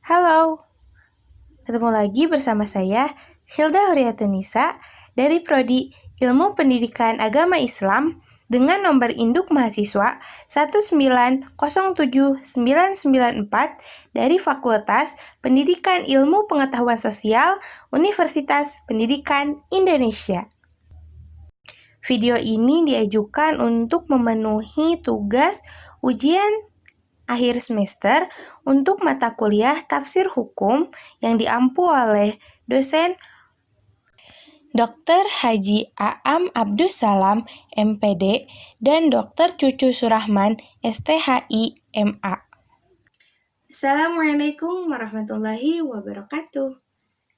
Halo, ketemu lagi bersama saya, Hilda Huriatunisa, dari Prodi Ilmu Pendidikan Agama Islam dengan nomor induk mahasiswa 1907994 dari Fakultas Pendidikan Ilmu Pengetahuan Sosial Universitas Pendidikan Indonesia. Video ini diajukan untuk memenuhi tugas ujian akhir semester untuk mata kuliah tafsir hukum yang diampu oleh dosen Dr. Haji Aam Abdus Salam, MPD, dan Dr. Cucu Surahman, STHI, MA. Assalamualaikum warahmatullahi wabarakatuh.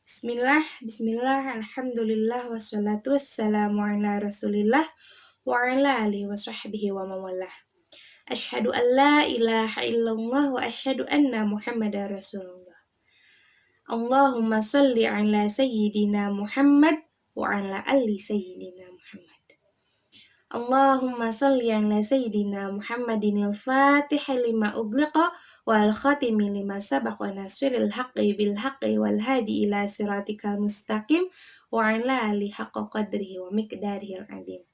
Bismillah, alhamdulillah, wassalatu wassalamu ala rasulillah, wa ala alihi wa sahbihi wa mawalah. Asyhadu an la ilaha illallah wa asyhadu anna Muhammadar Rasulullah. Allahumma sholli ala sayyidina Muhammad wa ala ali sayyidina Muhammad. Allahumma sholli ala sayyidina Muhammadinil Fatih lima ughliqa wal khatimi lima sabaqa nasiril haqqi bil haqqi wal hadi ila siratikal mustaqim wa ala ali haqqa qadrihi wa miqdarihil azim.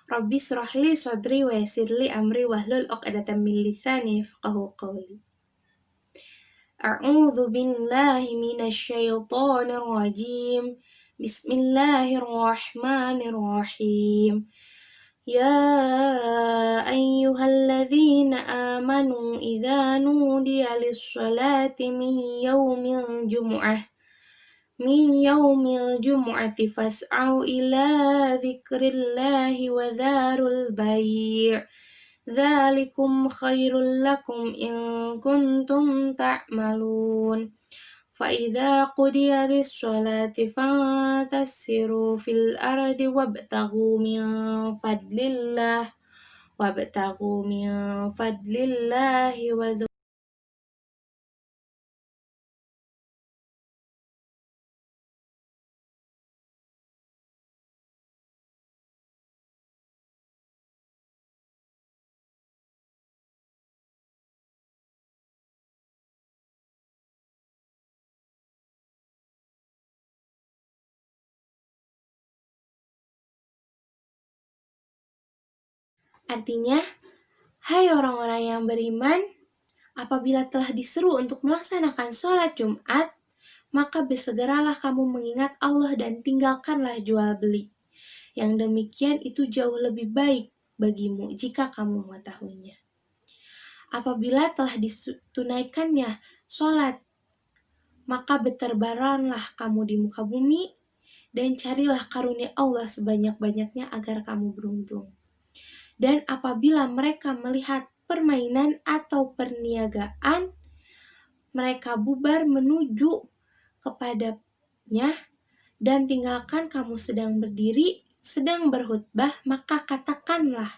Rabbi shrahli sadri wa yassirli amri wahlul 'uqdatam min lisani yafqahu qawli. A'udzu billahi minasy syaithanir rajim. Bismillahirrahmanirrahim. Ya ayyuhalladzina amanu idza nudiya lis-sholati min yaumil jumu'ati fas'au ila dzikrillahi wa dzarul bai'. Dzalikum khairul lakum in kuntum ta'malun. Fa idza qudiyatis sholati fantashiru fil ardi wabtaghu min fadlillahi wa Artinya, hai orang-orang yang beriman, apabila telah diseru untuk melaksanakan sholat Jumat, maka bersegeralah kamu mengingat Allah dan tinggalkanlah jual beli. Yang demikian itu jauh lebih baik bagimu jika kamu mengetahuinya. Apabila telah ditunaikannya sholat, maka bertebaranlah kamu di muka bumi dan carilah karunia Allah sebanyak-banyaknya agar kamu beruntung. Dan apabila mereka melihat permainan atau perniagaan, mereka bubar menuju kepadanya dan tinggalkan kamu sedang berdiri, sedang berkhutbah, maka katakanlah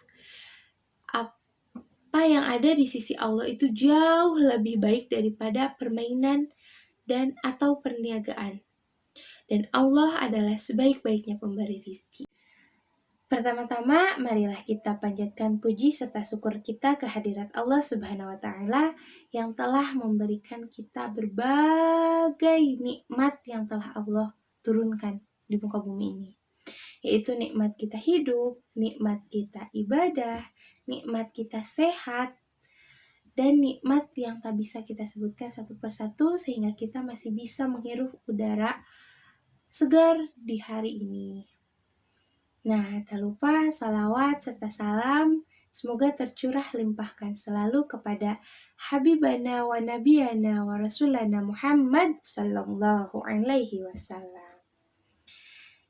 apa yang ada di sisi Allah itu jauh lebih baik daripada permainan dan atau perniagaan. Dan Allah adalah sebaik-baiknya pemberi rezeki. Pertama-tama, marilah kita panjatkan puji serta syukur kita kehadirat Allah Subhanahu wa Ta'ala yang telah memberikan kita berbagai nikmat yang telah Allah turunkan di muka bumi ini, yaitu nikmat kita hidup, nikmat kita ibadah, nikmat kita sehat, dan nikmat yang tak bisa kita sebutkan satu persatu sehingga kita masih bisa menghirup udara segar di hari ini. Nah, tak lupa salawat serta salam semoga tercurah limpahkan selalu kepada Habibana wa Nabiyana wa Rasulana Muhammad Sallallahu Alaihi Wasallam.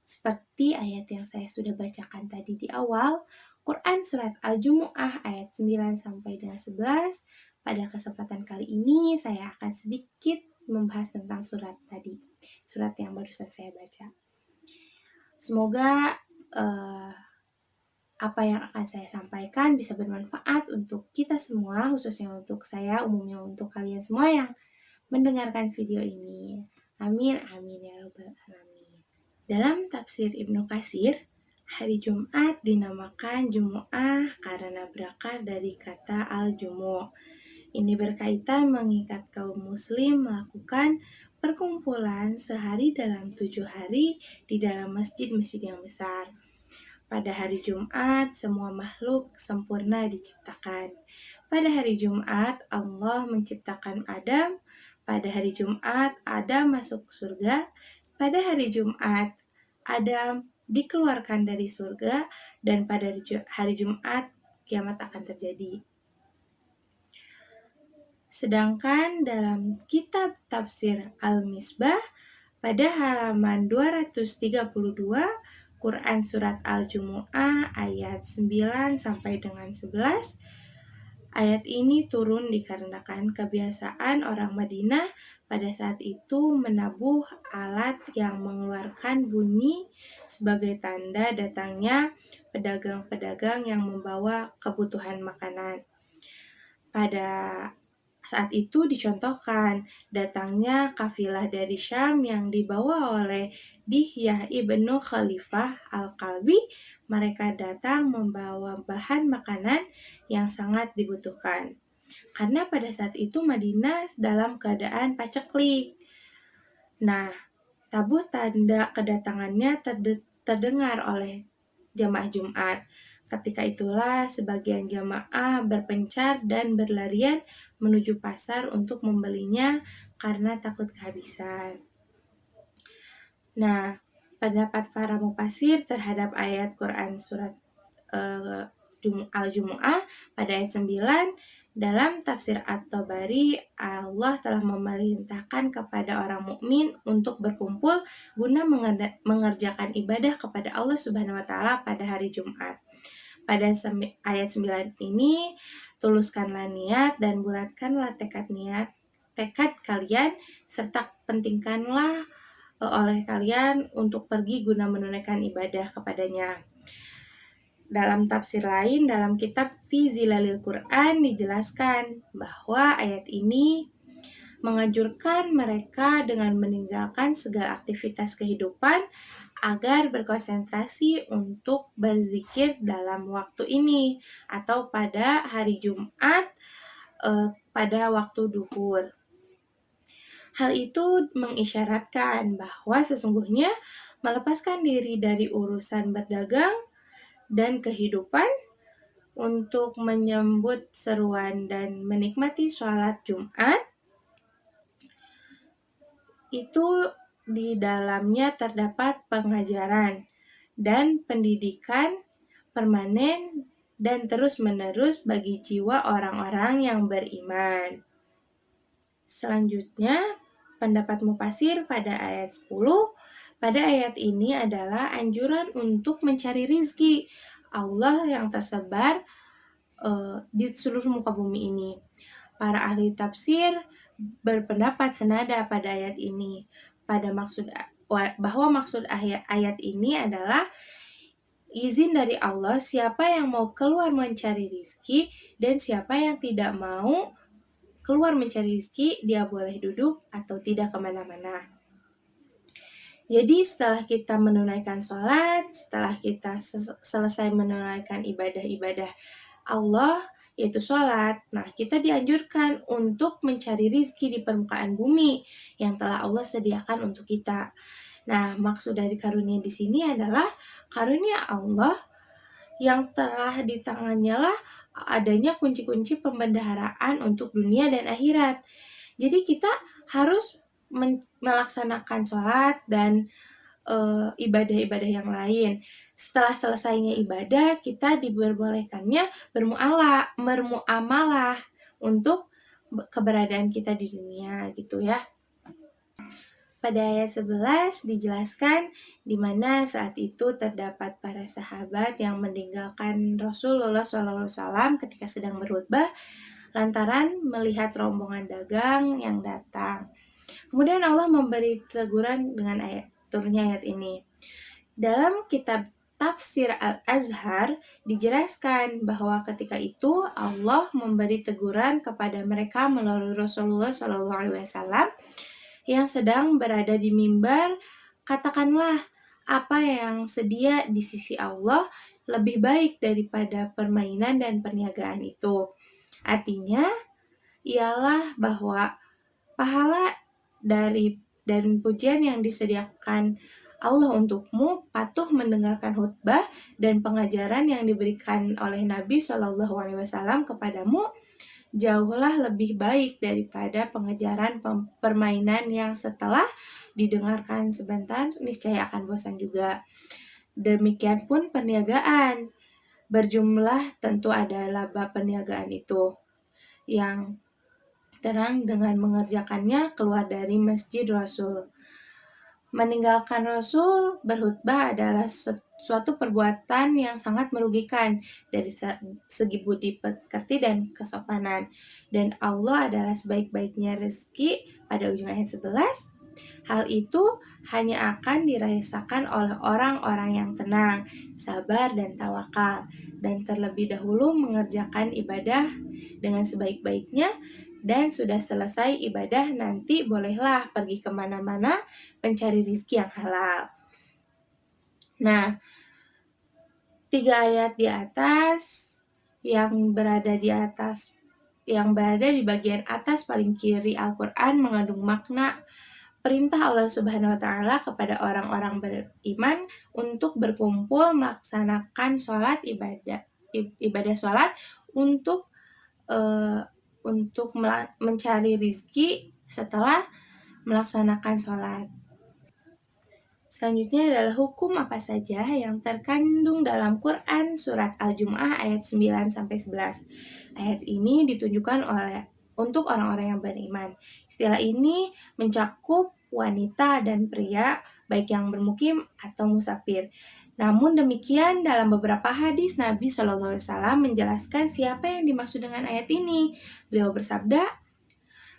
Seperti ayat yang saya sudah bacakan tadi di awal, Quran Surat Al-Jumu'ah ayat 9 sampai dengan 11. Pada kesempatan kali ini saya akan sedikit membahas tentang surat tadi, surat yang barusan saya baca. Semoga apa yang akan saya sampaikan bisa bermanfaat untuk kita semua, khususnya untuk saya, umumnya untuk kalian semua yang mendengarkan video ini. Amin, amin ya rabbal alamin. Dalam tafsir Ibnu Katsir, hari Jumat dinamakan Jumu'ah karena berakar dari kata al-jumu', Ini berkaitan mengikat kaum muslim melakukan perkumpulan sehari dalam 7 hari di dalam masjid-masjid yang besar. Pada hari Jumat, semua makhluk sempurna diciptakan. Pada hari Jumat, Allah menciptakan Adam. Pada hari Jumat, Adam masuk surga. Pada hari Jumat, Adam dikeluarkan dari surga. Dan pada hari Jumat, kiamat akan terjadi. Sedangkan dalam kitab tafsir Al-Misbah pada halaman 232 Quran Surat Al-Jumu'ah ayat 9 sampai dengan 11, ayat ini turun dikarenakan kebiasaan orang Madinah pada saat itu menabuh alat yang mengeluarkan bunyi sebagai tanda datangnya pedagang-pedagang yang membawa kebutuhan makanan. Pada saat itu dicontohkan datangnya kafilah dari Syam yang dibawa oleh Dihyah ibnu Khalifah Al-Kalbi. Mereka datang membawa bahan makanan yang sangat dibutuhkan. Karena pada saat itu Madinah dalam keadaan paceklik. Nah, tabuh tanda kedatangannya terdengar oleh jamaah Jumat. Ketika itulah sebagian jamaah berpencar dan berlarian menuju pasar untuk membelinya karena takut kehabisan. Nah, pendapat para mufasir terhadap ayat Quran surat Al-Jumu'ah pada ayat 9, dalam tafsir At-Tabari, Allah telah memerintahkan kepada orang mukmin untuk berkumpul guna mengerjakan ibadah kepada Allah Subhanahu wa taala pada hari Jumat. Pada ayat 9 ini, tuluskanlah niat dan bulatkanlah tekad kalian, serta pentingkanlah oleh kalian untuk pergi guna menunaikan ibadah kepadanya. Dalam tafsir lain, dalam kitab Fi Zilalil Quran dijelaskan bahwa ayat ini menganjurkan mereka dengan meninggalkan segala aktivitas kehidupan agar berkonsentrasi untuk berzikir dalam waktu ini atau pada hari Jumat pada waktu duhur. Hal itu mengisyaratkan bahwa sesungguhnya melepaskan diri dari urusan berdagang dan kehidupan untuk menyambut seruan dan menikmati sholat Jumat itu di dalamnya terdapat pengajaran dan pendidikan permanen dan terus-menerus bagi jiwa orang-orang yang beriman. Selanjutnya, pendapat mufasir pada ayat 10, pada ayat ini adalah anjuran untuk mencari rizki Allah yang tersebar di seluruh muka bumi ini. Para ahli tafsir berpendapat senada pada ayat ini bahwa maksud ayat ini adalah izin dari Allah siapa yang mau keluar mencari rizki dan siapa yang tidak mau keluar mencari rizki, dia boleh duduk atau tidak kemana-mana. Jadi setelah kita menunaikan sholat, setelah kita selesai menunaikan ibadah-ibadah Allah, yaitu sholat, nah kita dianjurkan untuk mencari rizki di permukaan bumi yang telah Allah sediakan untuk kita. Nah, maksud dari karunia di sini adalah karunia Allah yang telah di tangannya lah adanya kunci-kunci pembendaharaan untuk dunia dan akhirat. Jadi kita harus melaksanakan sholat dan ibadah-ibadah yang lain. Setelah selesainya ibadah, kita diperbolehkannya bermuamalah untuk keberadaan kita di dunia gitu ya. Pada ayat 11 dijelaskan di mana saat itu terdapat para sahabat yang meninggalkan Rasulullah SAW ketika sedang berkhutbah lantaran melihat rombongan dagang yang datang. Kemudian Allah memberi teguran dengan turunnya ayat ini. Dalam kitab Tafsir Al-Azhar dijelaskan bahwa ketika itu Allah memberi teguran kepada mereka melalui Rasulullah SAW yang sedang berada di mimbar. Katakanlah, apa yang sedia di sisi Allah lebih baik daripada permainan dan perniagaan itu. Artinya, ialah bahwa pahala dan pujian yang disediakan Allah untukmu patuh mendengarkan khutbah dan pengajaran yang diberikan oleh Nabi Shallallahu Alaihi Wasallam kepadamu jauhlah lebih baik daripada pengejaran permainan yang setelah didengarkan sebentar niscaya akan bosan juga. Demikian pun perniagaan. Berjumlah tentu ada laba perniagaan itu yang terang dengan mengerjakannya keluar dari Masjid Rasul. Meninggalkan Rasul berkhutbah adalah suatu perbuatan yang sangat merugikan dari segi budi pekerti dan kesopanan. Dan Allah adalah sebaik-baiknya rezeki pada ujung ayat 11. Hal itu hanya akan dirasakan oleh orang-orang yang tenang, sabar, dan tawakal, dan terlebih dahulu mengerjakan ibadah dengan sebaik-baiknya, dan sudah selesai ibadah nanti bolehlah pergi kemana-mana mencari rizki yang halal. Nah, 3 ayat di atas yang berada di bagian atas paling kiri Al-Quran mengandung makna perintah Allah Subhanahu wa Ta'ala kepada orang-orang beriman untuk berkumpul melaksanakan ibadah sholat untuk mencari rizki setelah melaksanakan sholat. Selanjutnya adalah hukum apa saja yang terkandung dalam Quran Surat Al-Jum'ah ayat 9-11. Ayat ini ditunjukkan untuk orang-orang yang beriman. Istilah ini mencakup wanita dan pria, baik yang bermukim atau musafir. Namun demikian, dalam beberapa hadis Nabi Shallallahu Alaihi Wasallam menjelaskan siapa yang dimaksud dengan ayat ini. Beliau bersabda,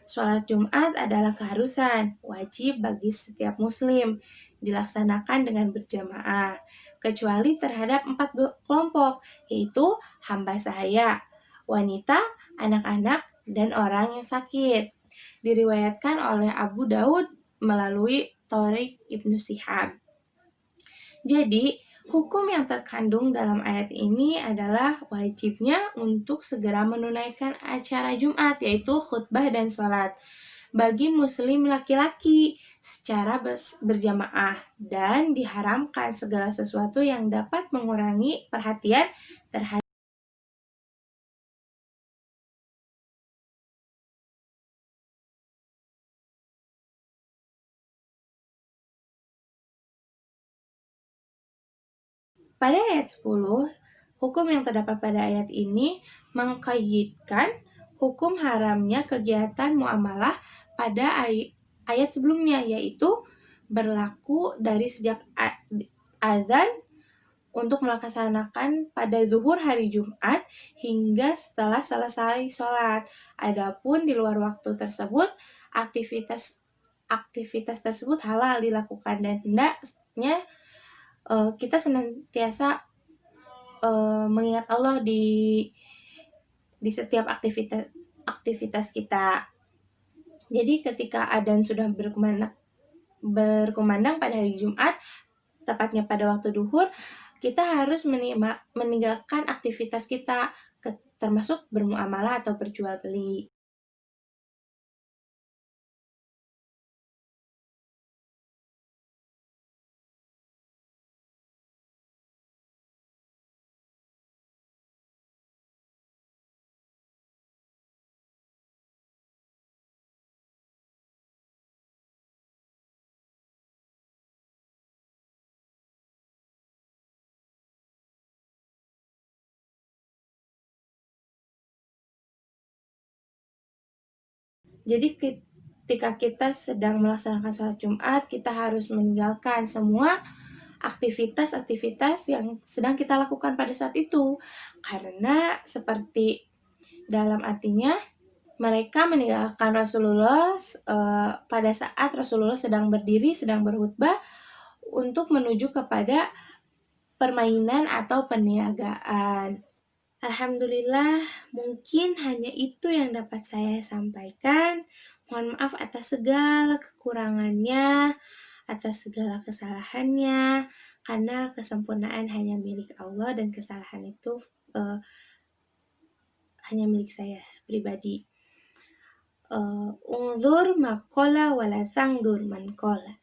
sholat Jumat adalah keharusan, wajib bagi setiap muslim, dilaksanakan dengan berjamaah, kecuali terhadap 4 kelompok, yaitu hamba sahaya, wanita, anak-anak, dan orang yang sakit. Diriwayatkan oleh Abu Daud melalui Thariq Ibnu Shihab. Jadi, hukum yang terkandung dalam ayat ini adalah wajibnya untuk segera menunaikan acara Jumat, yaitu khutbah dan sholat, bagi muslim laki-laki secara berjamaah, dan diharamkan segala sesuatu yang dapat mengurangi perhatian terhadap Pada ayat 10, hukum yang terdapat pada ayat ini mengkaitkan hukum haramnya kegiatan muamalah pada ayat sebelumnya, yaitu berlaku dari sejak azan untuk melaksanakan pada zuhur hari Jumat hingga setelah selesai sholat. Adapun di luar waktu tersebut, aktivitas tersebut halal dilakukan dan hendaknya kita senantiasa mengingat Allah di setiap aktivitas kita. Jadi ketika adzan sudah berkumandang pada hari Jumat, tepatnya pada waktu duhur, kita harus meninggalkan aktivitas kita, termasuk bermuamalah atau berjual beli. Jadi ketika kita sedang melaksanakan sholat Jumat, kita harus meninggalkan semua aktivitas-aktivitas yang sedang kita lakukan pada saat itu. Karena seperti dalam artinya, mereka meninggalkan Rasulullah pada saat Rasulullah sedang berdiri, sedang berkhutbah untuk menuju kepada permainan atau perniagaan. Alhamdulillah, mungkin hanya itu yang dapat saya sampaikan. Mohon maaf atas segala kekurangannya, atas segala kesalahannya, karena kesempurnaan hanya milik Allah dan kesalahan itu hanya milik saya pribadi. unzur maqala wala tangdur man qala.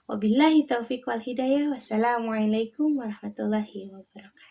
Wabillahi taufiq wal hidayah. Wassalamualaikum warahmatullahi wabarakatuh.